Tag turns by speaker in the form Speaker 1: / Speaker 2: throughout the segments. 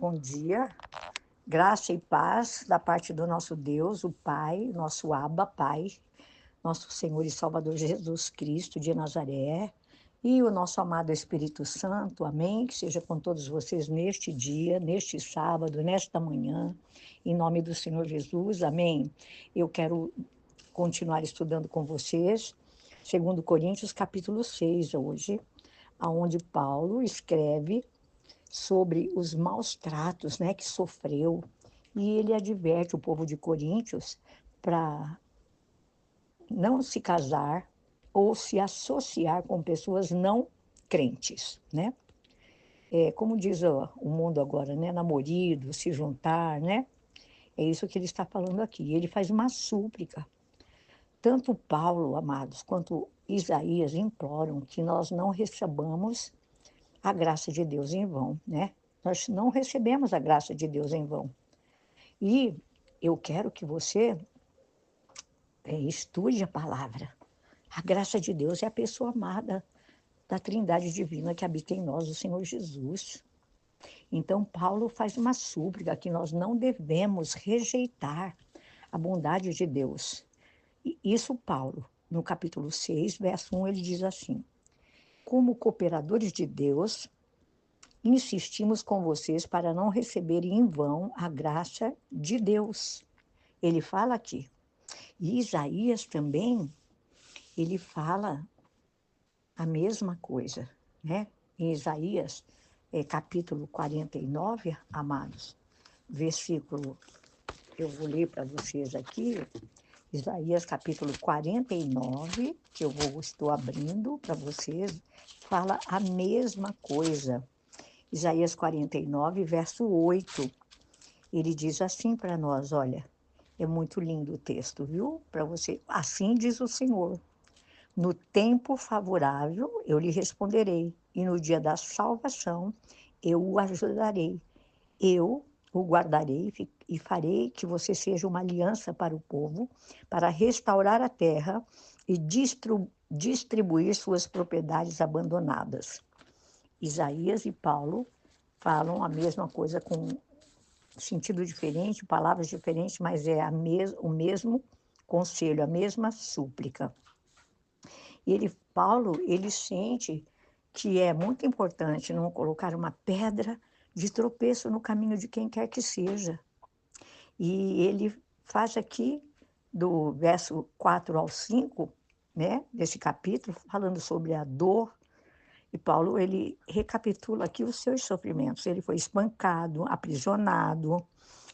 Speaker 1: Bom dia, graça e paz da parte do nosso Deus, o Pai, nosso Abba, Pai, nosso Senhor e Salvador Jesus Cristo de Nazaré, e o nosso amado Espírito Santo, amém, que seja com todos vocês neste dia, neste sábado, nesta manhã, em nome do Senhor Jesus, amém. Eu quero continuar estudando com vocês, 2 Coríntios capítulo 6 hoje, aonde Paulo escreve sobre os maus tratos, né, que sofreu, e ele adverte o povo de Coríntios para não se casar ou se associar com pessoas não crentes, né? Como diz o mundo agora, né, namorido, se juntar, né? É isso que ele está falando aqui. Ele faz uma súplica. Tanto Paulo, amados, quanto Isaías imploram que nós não recebamos a graça de Deus em vão, né? Nós não recebemos a graça de Deus em vão. E eu quero que você estude a palavra. A graça de Deus é a pessoa amada da Trindade Divina que habita em nós, o Senhor Jesus. Então, Paulo faz uma súplica que nós não devemos rejeitar a bondade de Deus. E isso, Paulo, no capítulo 6, verso 1, ele diz assim: como cooperadores de Deus, insistimos com vocês para não receberem em vão a graça de Deus. Ele fala aqui. E Isaías também, ele fala a mesma coisa, né? Em Isaías, capítulo 49, amados, versículo, eu vou ler para vocês aqui, Isaías capítulo 49, que estou abrindo para vocês, fala a mesma coisa. Isaías 49, verso 8, ele diz assim para nós, olha, é muito lindo o texto, viu? Para você, assim diz o Senhor, no tempo favorável eu lhe responderei, e no dia da salvação eu o ajudarei. Eu o guardarei e farei que você seja uma aliança para o povo, para restaurar a terra e distribuir suas propriedades abandonadas. Isaías e Paulo falam a mesma coisa com sentido diferente, palavras diferentes, mas é o mesmo conselho, a mesma súplica. E Paulo, ele sente que é muito importante não colocar uma pedra de tropeço no caminho de quem quer que seja. E ele faz aqui, do verso 4 ao 5, né, desse capítulo, falando sobre a dor. E Paulo, ele recapitula aqui os seus sofrimentos. Ele foi espancado, aprisionado,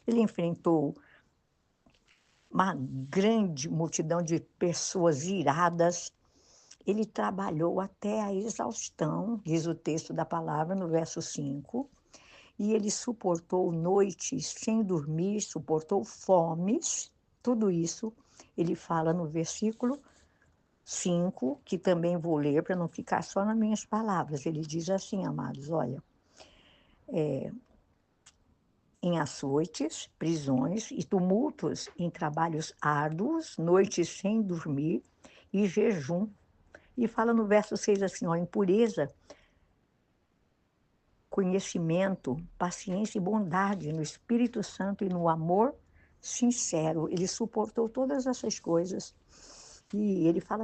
Speaker 1: ele enfrentou uma grande multidão de pessoas iradas. Ele trabalhou até a exaustão, diz o texto da palavra no verso 5, e ele suportou noites sem dormir, suportou fomes, tudo isso ele fala no versículo 5, que também vou ler para não ficar só nas minhas palavras. Ele diz assim, amados, olha, em açoites, prisões e tumultos em trabalhos árduos, noites sem dormir e jejum. E fala no verso 6 assim, ó, impureza, conhecimento, paciência e bondade no Espírito Santo e no amor sincero. Ele suportou todas essas coisas. E ele fala,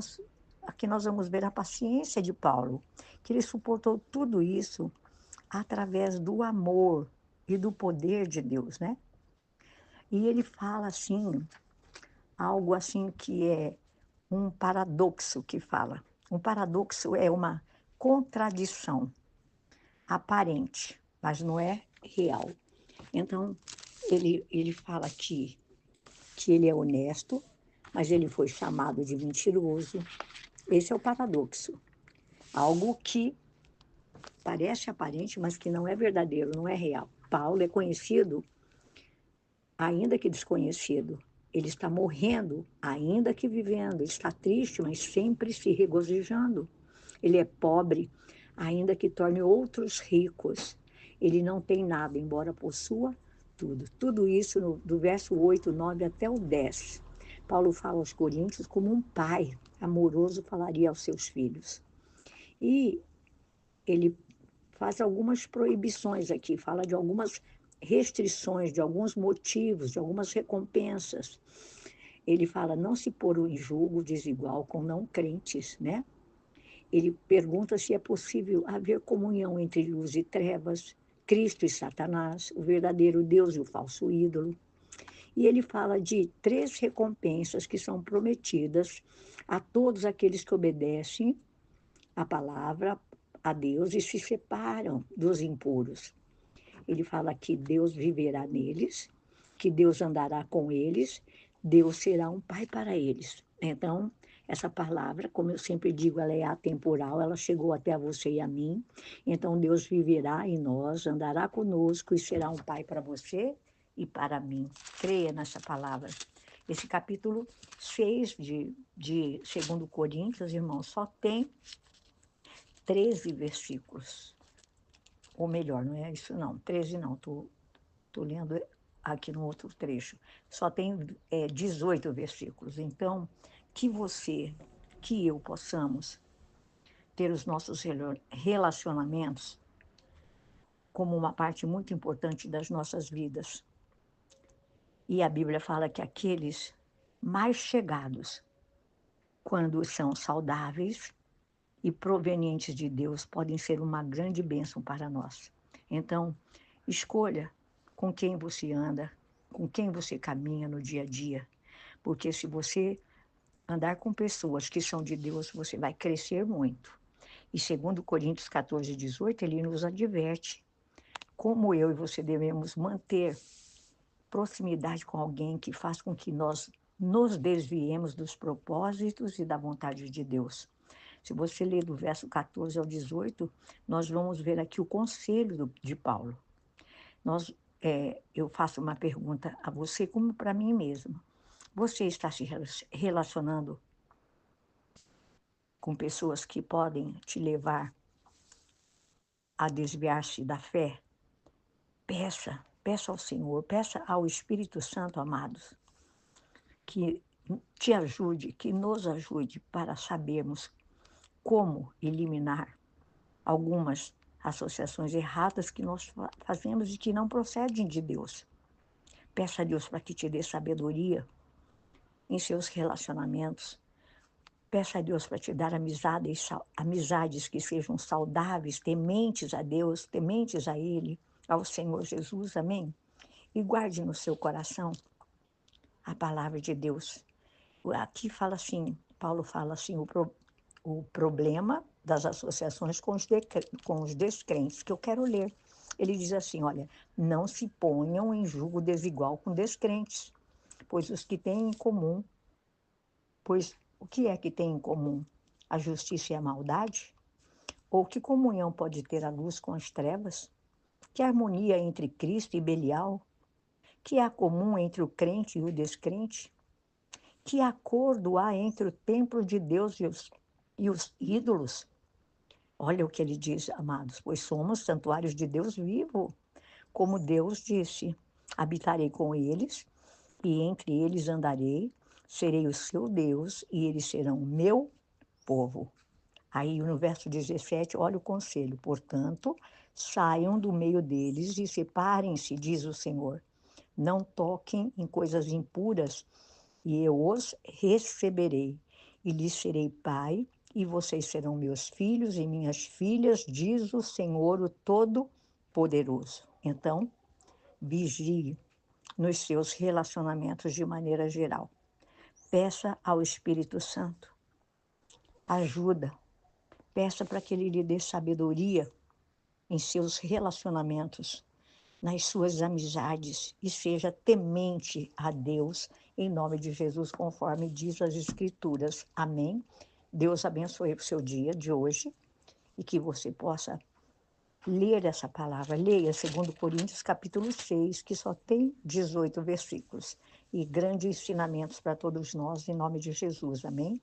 Speaker 1: aqui nós vamos ver a paciência de Paulo, que ele suportou tudo isso através do amor e do poder de Deus, né? E ele fala assim, algo assim que é um paradoxo que fala. Um paradoxo é uma contradição aparente, mas não é real. Então, ele fala aqui que ele é honesto, mas ele foi chamado de mentiroso. Esse é o paradoxo. Algo que parece aparente, mas que não é verdadeiro, não é real. Paulo é conhecido, ainda que desconhecido. Ele está morrendo, ainda que vivendo. Ele está triste, mas sempre se regozijando. Ele é pobre, ainda que torne outros ricos. Ele não tem nada, embora possua tudo. Tudo isso do verso 8, 9 até o 10. Paulo fala aos Coríntios como um pai amoroso falaria aos seus filhos. E ele faz algumas proibições aqui, fala de algumas restrições, de alguns motivos, de algumas recompensas. Ele fala, não se pôr em julgo desigual com não crentes, né? Ele pergunta se é possível haver comunhão entre luz e trevas, Cristo e Satanás, o verdadeiro Deus e o falso ídolo. E ele fala de 3 recompensas que são prometidas a todos aqueles que obedecem a palavra, a Deus, e se separam dos impuros. Ele fala que Deus viverá neles, que Deus andará com eles, Deus será um pai para eles. Então, essa palavra, como eu sempre digo, ela é atemporal, ela chegou até você e a mim. Então, Deus viverá em nós, andará conosco e será um pai para você e para mim. Creia nessa palavra. Esse capítulo 6 de 2 Coríntios, irmãos, só tem 13 versículos. Ou melhor, não é isso não, 13 não, estou lendo aqui no outro trecho. Só tem 18 versículos. Então, que você, que eu possamos ter os nossos relacionamentos como uma parte muito importante das nossas vidas. E a Bíblia fala que aqueles mais chegados, quando são saudáveis e provenientes de Deus, podem ser uma grande bênção para nós. Então, escolha com quem você anda, com quem você caminha no dia a dia, porque se você andar com pessoas que são de Deus, você vai crescer muito. E segundo Coríntios 14, 18, ele nos adverte como eu e você devemos manter proximidade com alguém que faz com que nós nos desviemos dos propósitos e da vontade de Deus. Se você ler do verso 14 ao 18, nós vamos ver aqui o conselho de Paulo. Eu faço uma pergunta a você, como para mim mesma. Você está se relacionando com pessoas que podem te levar a desviar-se da fé? Peça ao Senhor, peça ao Espírito Santo, amados, que te ajude, que nos ajude para sabermos como eliminar algumas associações erradas que nós fazemos e que não procedem de Deus. Peça a Deus para que te dê sabedoria em seus relacionamentos. Peça a Deus para te dar amizades que sejam saudáveis, tementes a Deus, tementes a Ele, ao Senhor Jesus, amém? E guarde no seu coração a palavra de Deus. Aqui fala assim, Paulo fala assim, o problema das associações com os descrentes, que eu quero ler. Ele diz assim, olha, não se ponham em julgo desigual com descrentes, pois os que têm em comum, pois o que é que tem em comum? A justiça e a maldade? Ou que comunhão pode ter a luz com as trevas? Que harmonia entre Cristo e Belial? Que há comum entre o crente e o descrente? Que acordo há entre o templo de Deus e os ídolos? Olha o que ele diz, amados, pois somos santuários de Deus vivo. Como Deus disse, habitarei com eles, e entre eles andarei, serei o seu Deus, e eles serão o meu povo. Aí no verso 17, olha o conselho. Portanto, saiam do meio deles e separem-se, diz o Senhor. Não toquem em coisas impuras, e eu os receberei, e lhes serei pai, e vocês serão meus filhos e minhas filhas, diz o Senhor, o Todo-Poderoso. Então, vigie nos seus relacionamentos de maneira geral. Peça ao Espírito Santo ajuda. Peça para que Ele lhe dê sabedoria em seus relacionamentos, nas suas amizades, e seja temente a Deus, em nome de Jesus, conforme diz as Escrituras. Amém? Deus abençoe o seu dia de hoje e que você possa ler essa palavra. Leia 2 Coríntios capítulo 6, que só tem 18 versículos. E grandes ensinamentos para todos nós, em nome de Jesus. Amém?